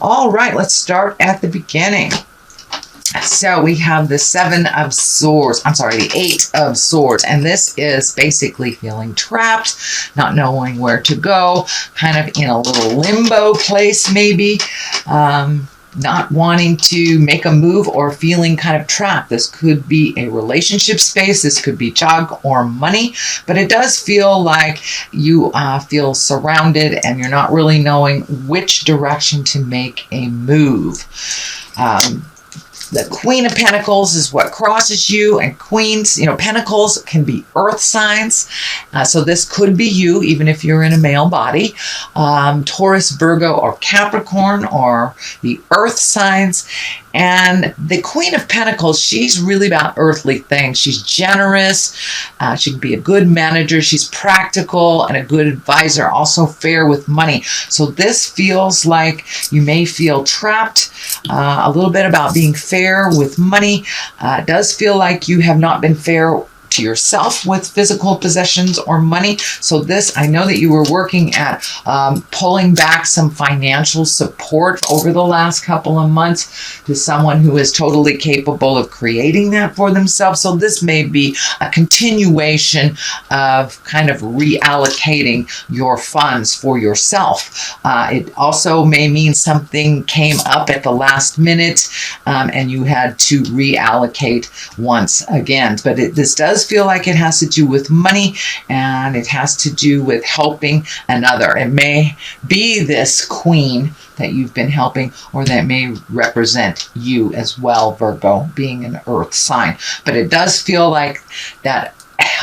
All right, let's start at the beginning. So we have the the 8 of Swords, and this is basically feeling trapped, not knowing where to go, kind of in a little limbo place maybe, not wanting to make a move or feeling kind of trapped. This could be a relationship space, this could be job or money, but it does feel like you feel surrounded and you're not really knowing which direction to make a move. The Queen of Pentacles is what crosses you, and Queens, Pentacles can be earth signs. So this could be you, even if you're in a male body. Taurus, Virgo, or Capricorn, or the earth signs. And the Queen of Pentacles, she's really about earthly things. She's generous. She can be a good manager. She's practical and a good advisor, also fair with money. So this feels like you may feel trapped, a little bit about being fair with money. It does feel like you have not been fair to yourself with physical possessions or money. So this, I know that you were working at pulling back some financial support over the last couple of months to someone who is totally capable of creating that for themselves. So this may be a continuation of kind of reallocating your funds for yourself. It also may mean something came up at the last minute and you had to reallocate once again. But this does feel like it has to do with money, and it has to do with helping another. It may be this queen that you've been helping, or that may represent you as well, Virgo, being an earth sign. But it does feel like that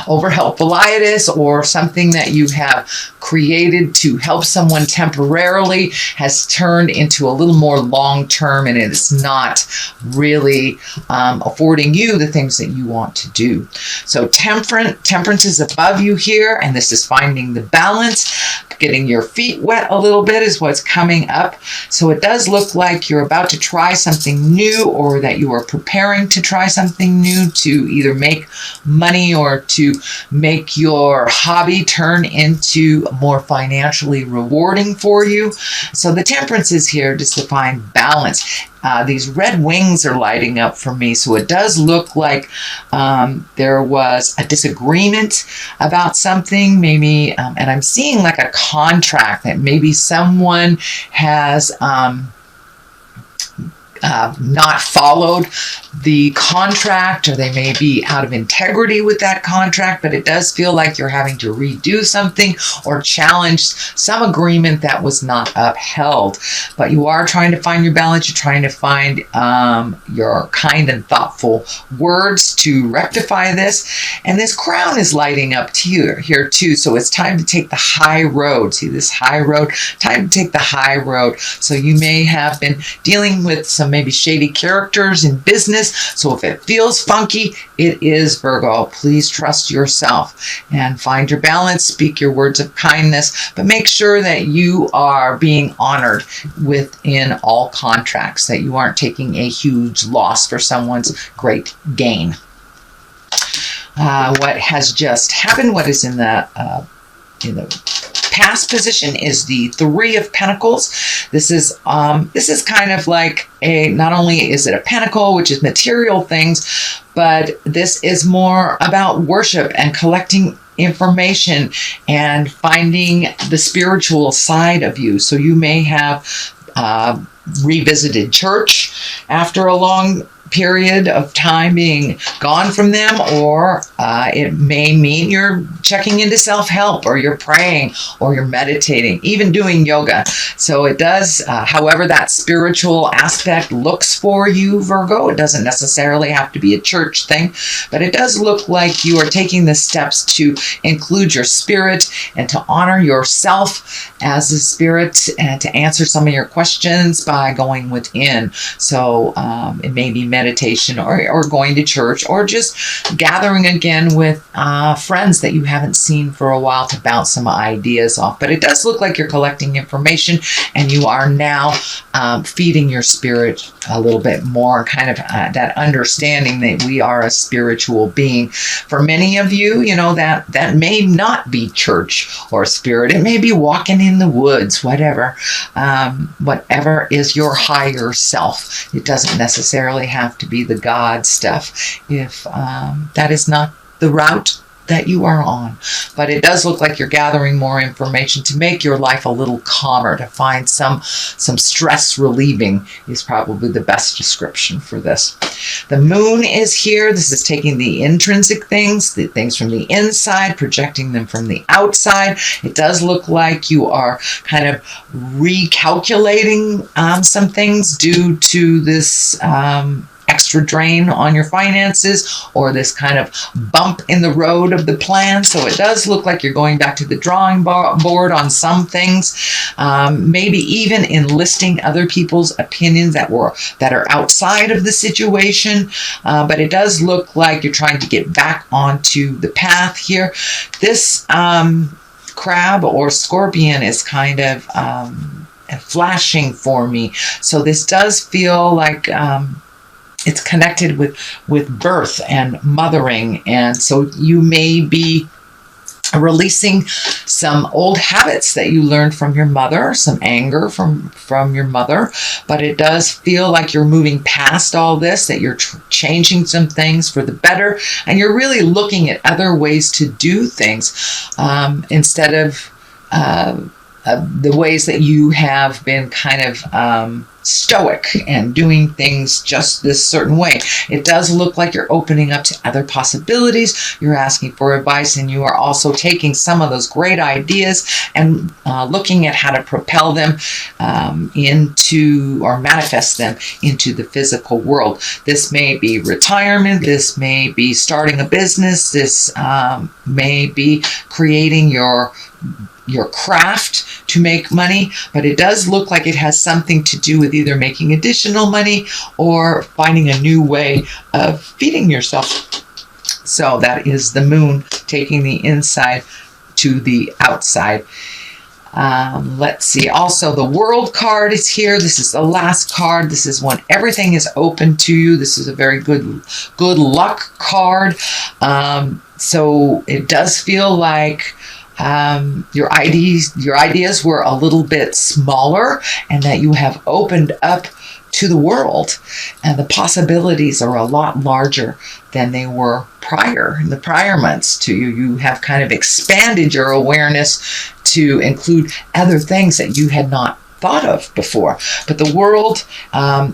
overhelpful-itis or something that you have created to help someone temporarily has turned into a little more long-term, and it's not really affording you the things that you want to do. So temperance is above you here, and this is finding the balance. Getting your feet wet a little bit is what's coming up. So it does look like you're about to try something new, or that you are preparing to try something new to either make money or to make your hobby turn into more financially rewarding for you. So the temperance is here just to find balance. These red wings are lighting up for me. So it does look like there was a disagreement about something, maybe, and I'm seeing like a contract that maybe someone has not followed the contract, or they may be out of integrity with that contract, but it does feel like you're having to redo something or challenge some agreement that was not upheld. But you are trying to find your balance. You're trying to find your kind and thoughtful words to rectify this. And this crown is lighting up to you here too. So it's time to take the high road. See this high road? Time to take the high road. So you may have been dealing with some maybe shady characters in business. So if it feels funky, it is, Virgo. Please trust yourself and find your balance. Speak your words of kindness, but make sure that you are being honored within all contracts, that you aren't taking a huge loss for someone's great gain. What has just happened, what is in the past position, is the 3 of Pentacles. This is kind of like not only is it a pentacle, which is material things, but this is more about worship and collecting information and finding the spiritual side of you. So you may have revisited church after a long period of time being gone from them, or it may mean you're checking into self-help, or you're praying, or you're meditating, even doing yoga. So it does, however that spiritual aspect looks for you, Virgo. It doesn't necessarily have to be a church thing, but it does look like you are taking the steps to include your spirit and to honor yourself as a spirit, and to answer some of your questions by going within. So it may be meditation, or going to church, or just gathering again with friends that you haven't seen for a while to bounce some ideas off. But it does look like you're collecting information, and you are now feeding your spirit a little bit more, kind of that understanding that we are a spiritual being. For many of you, you know, that may not be church or spirit. It may be walking in the woods, whatever. Whatever is your higher self. It doesn't necessarily have to be the God stuff if that is not the route that you are on. But it does look like you're gathering more information to make your life a little calmer, to find some stress relieving is probably the best description for this. The moon is here. This is taking the intrinsic things, the things from the inside, projecting them from the outside. It does look like you are kind of recalculating some things due to this extra drain on your finances, or this kind of bump in the road of the plan. So it does look like you're going back to the drawing board on some things, maybe even enlisting other people's opinions that are outside of the situation. But it does look like you're trying to get back onto the path here. This crab or scorpion is kind of flashing for me. So this does feel like it's connected with birth and mothering. And so you may be releasing some old habits that you learned from your mother, some anger from your mother. But it does feel like you're moving past all this, that you're changing some things for the better. And you're really looking at other ways to do things instead of the ways that you have been kind of stoic and doing things just this certain way. It does look like you're opening up to other possibilities. You're asking for advice, and you are also taking some of those great ideas and looking at how to propel them into, or manifest them into the physical world. This may be retirement. This may be starting a business. This may be creating your craft to make money, but it does look like it has something to do with either making additional money or finding a new way of feeding yourself. So that is the moon taking the inside to the outside. Let's see. Also, the World card is here. This is the last card. This is when everything is open to you. This is a very good luck card. So it does feel like your ideas were a little bit smaller, and that you have opened up to the world, and the possibilities are a lot larger than they were in the prior months to you. You have kind of expanded your awareness to include other things that you had not thought of before. But the world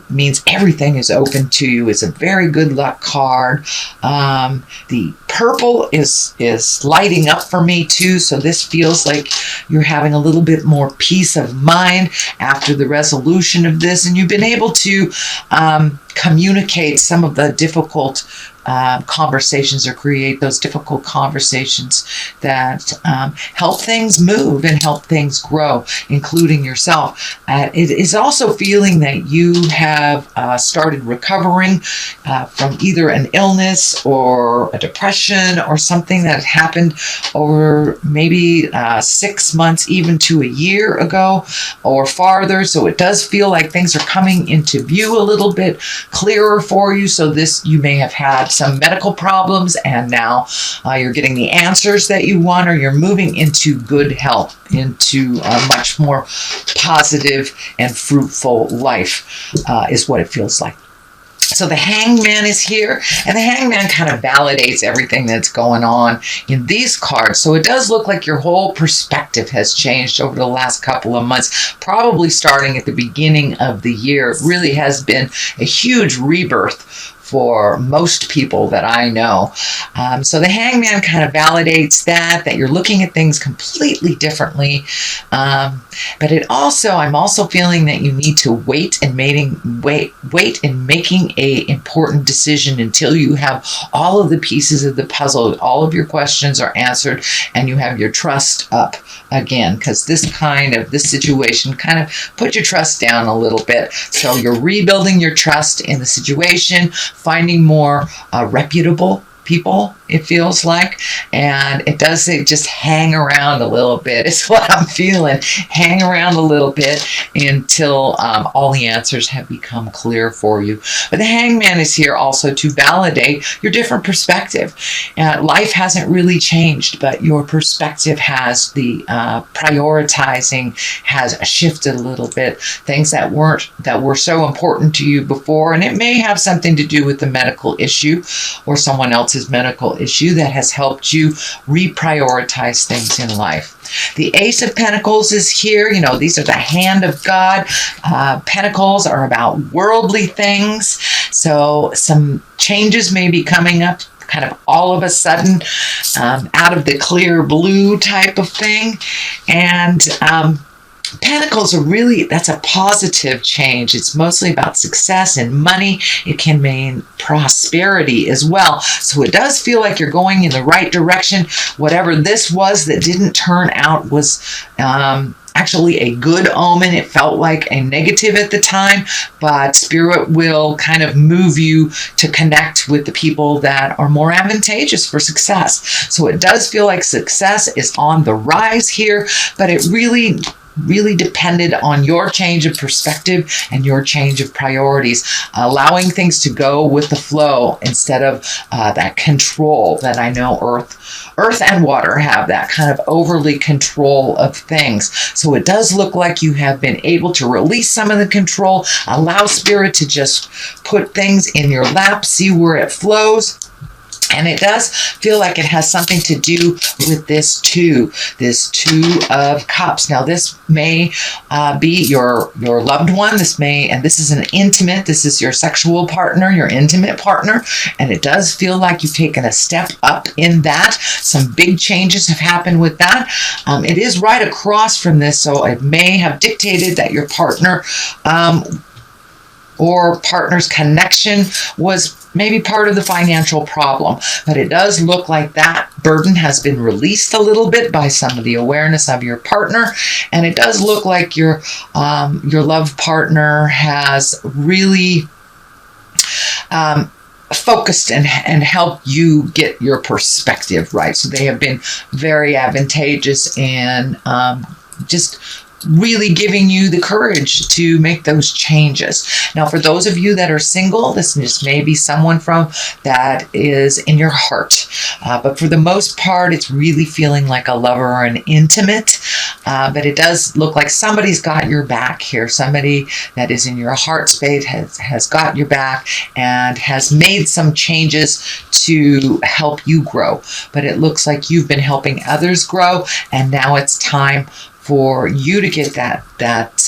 means everything is open to you. It's a very good luck card. The purple is lighting up for me too. So this feels like you're having a little bit more peace of mind after the resolution of this. And you've been able to communicate some of the difficult conversations, or create those difficult conversations that help things move and help things grow, including yourself. It is also feeling that you have started recovering from either an illness or a depression or something that happened over maybe 6 months, even to a year ago or farther. So it does feel like things are coming into view a little bit clearer for you. So this, you may have had some medical problems, and now you're getting the answers that you want, or you're moving into good health, into a much more positive and fruitful life is what it feels like. So the Hangman is here, and the Hangman kind of validates everything that's going on in these cards. So it does look like your whole perspective has changed over the last couple of months, probably starting at the beginning of the year. It really has been a huge rebirth for most people that I know. So the Hangman kind of validates that you're looking at things completely differently. But it also, I'm also feeling that you need to wait in making a important decision until you have all of the pieces of the puzzle, all of your questions are answered, and you have your trust up again, because this situation kind of put your trust down a little bit. So you're rebuilding your trust in the situation, finding more reputable people, it feels like, and it does say just hang around a little bit. It's what I'm feeling. Hang around a little bit until all the answers have become clear for you. But the Hangman is here also to validate your different perspective. Life hasn't really changed, but your perspective has. The prioritizing has shifted a little bit. Things that were so important to you before, and it may have something to do with the medical issue or someone else's medical issue that has helped you reprioritize things in life. The Ace of Pentacles is here. You know, these are the hand of God. Pentacles are about worldly things. So some changes may be coming up kind of all of a sudden out of the clear blue type of thing. And Pentacles are really, that's a positive change. It's mostly about success and money. It can mean prosperity as well. So it does feel like you're going in the right direction. Whatever this was that didn't turn out was actually a good omen. It felt like a negative at the time, but Spirit will kind of move you to connect with the people that are more advantageous for success. So it does feel like success is on the rise here, but it really depended on your change of perspective and your change of priorities, allowing things to go with the flow instead of that control that I know earth and water have, that kind of overly control of things. So it does look like you have been able to release some of the control, allow Spirit to just put things in your lap, see where it flows. And it does feel like it has something to do with this Two of Cups. Now, this may be your loved one. This is an intimate, this is your sexual partner, your intimate partner. And it does feel like you've taken a step up in that. Some big changes have happened with that. It is right across from this, so it may have dictated that your partner or partner's connection was maybe part of the financial problem, but it does look like that burden has been released a little bit by some of the awareness of your partner, and it does look like your love partner has really focused and helped you get your perspective right. So they have been very advantageous in just really giving you the courage to make those changes. Now, for those of you that are single, this just may be someone that is in your heart. But for the most part, it's really feeling like a lover or an intimate. But it does look like somebody's got your back here. Somebody that is in your heart space has got your back and has made some changes to help you grow. But it looks like you've been helping others grow, and now it's time for you to get that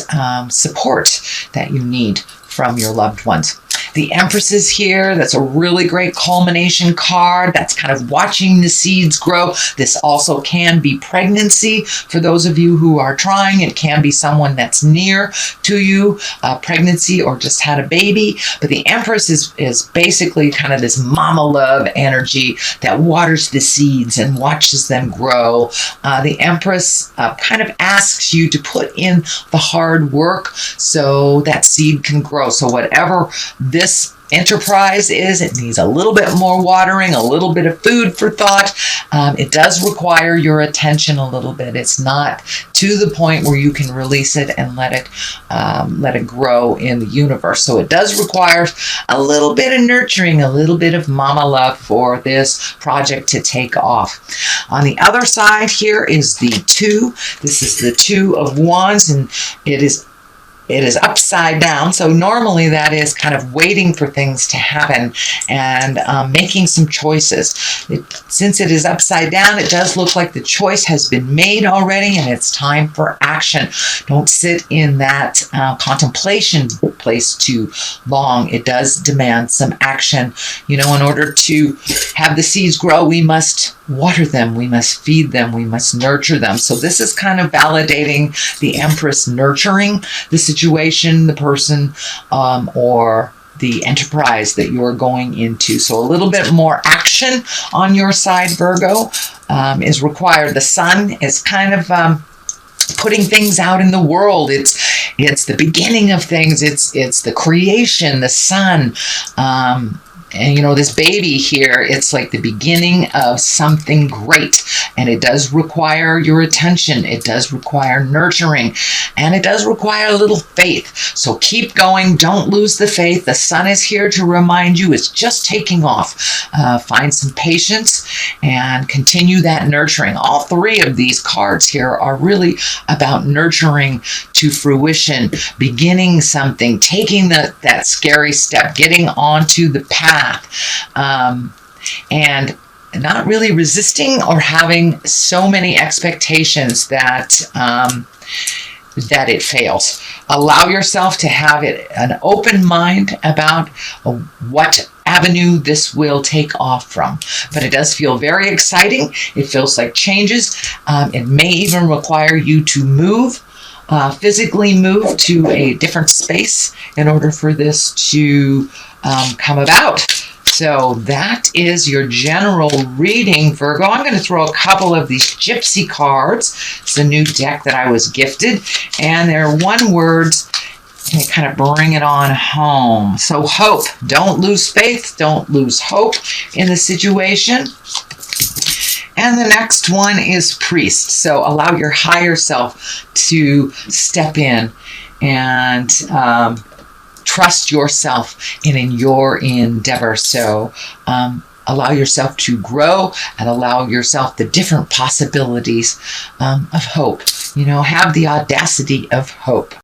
support that you need from your loved ones. The Empress is here. That's a really great culmination card. That's kind of watching the seeds grow. This also can be pregnancy for those of you who are trying. It can be someone that's near to you, pregnancy or just had a baby. But the Empress is basically kind of this mama love energy that waters the seeds and watches them grow. The Empress kind of asks you to put in the hard work so that seed can grow. So whatever this enterprise is, it needs a little bit more watering, a little bit of food for thought. It does require your attention a little bit. It's not to the point where you can release it and let it grow in the universe. So it does require a little bit of nurturing, a little bit of mama love for this project to take off. On the other side here is the Two. This is the Two of Wands, and it is upside down. So normally that is kind of waiting for things to happen and making some choices. Since it is upside down, it does look like the choice has been made already and it's time for action. Don't sit in that contemplation place too long. It does demand some action. You know, in order to have the seeds grow, we must water them, we must feed them, we must nurture them. So this is kind of validating the Empress nurturing the situation, the person, or the enterprise that you're going into. So a little bit more action on your side, Virgo, is required. The Sun is kind of putting things out in the world. It's the beginning of things. It's the creation, the Sun. And you know, this baby here, it's like the beginning of something great. And it does require your attention. It does require nurturing. And it does require a little faith. So keep going. Don't lose the faith. The sun is here to remind you it's just taking off. Find some patience and continue that nurturing. All three of these cards here are really about nurturing to fruition, beginning something, taking that scary step, getting onto the path. And not really resisting or having so many expectations that it fails. Allow yourself to have an open mind about what avenue this will take off from. But it does feel very exciting. It feels like changes. It may even require you to move. Physically move to a different space in order for this to come about. So that is your general reading, Virgo. I'm going to throw a couple of these gypsy cards. It's a new deck that I was gifted, and they're one words, and kind of bring it on home. So hope. Don't lose faith. Don't lose hope in the situation. And the next one is priest. So allow your higher self to step in and trust yourself in your endeavor. So allow yourself to grow and allow yourself the different possibilities of hope. You know, have the audacity of hope.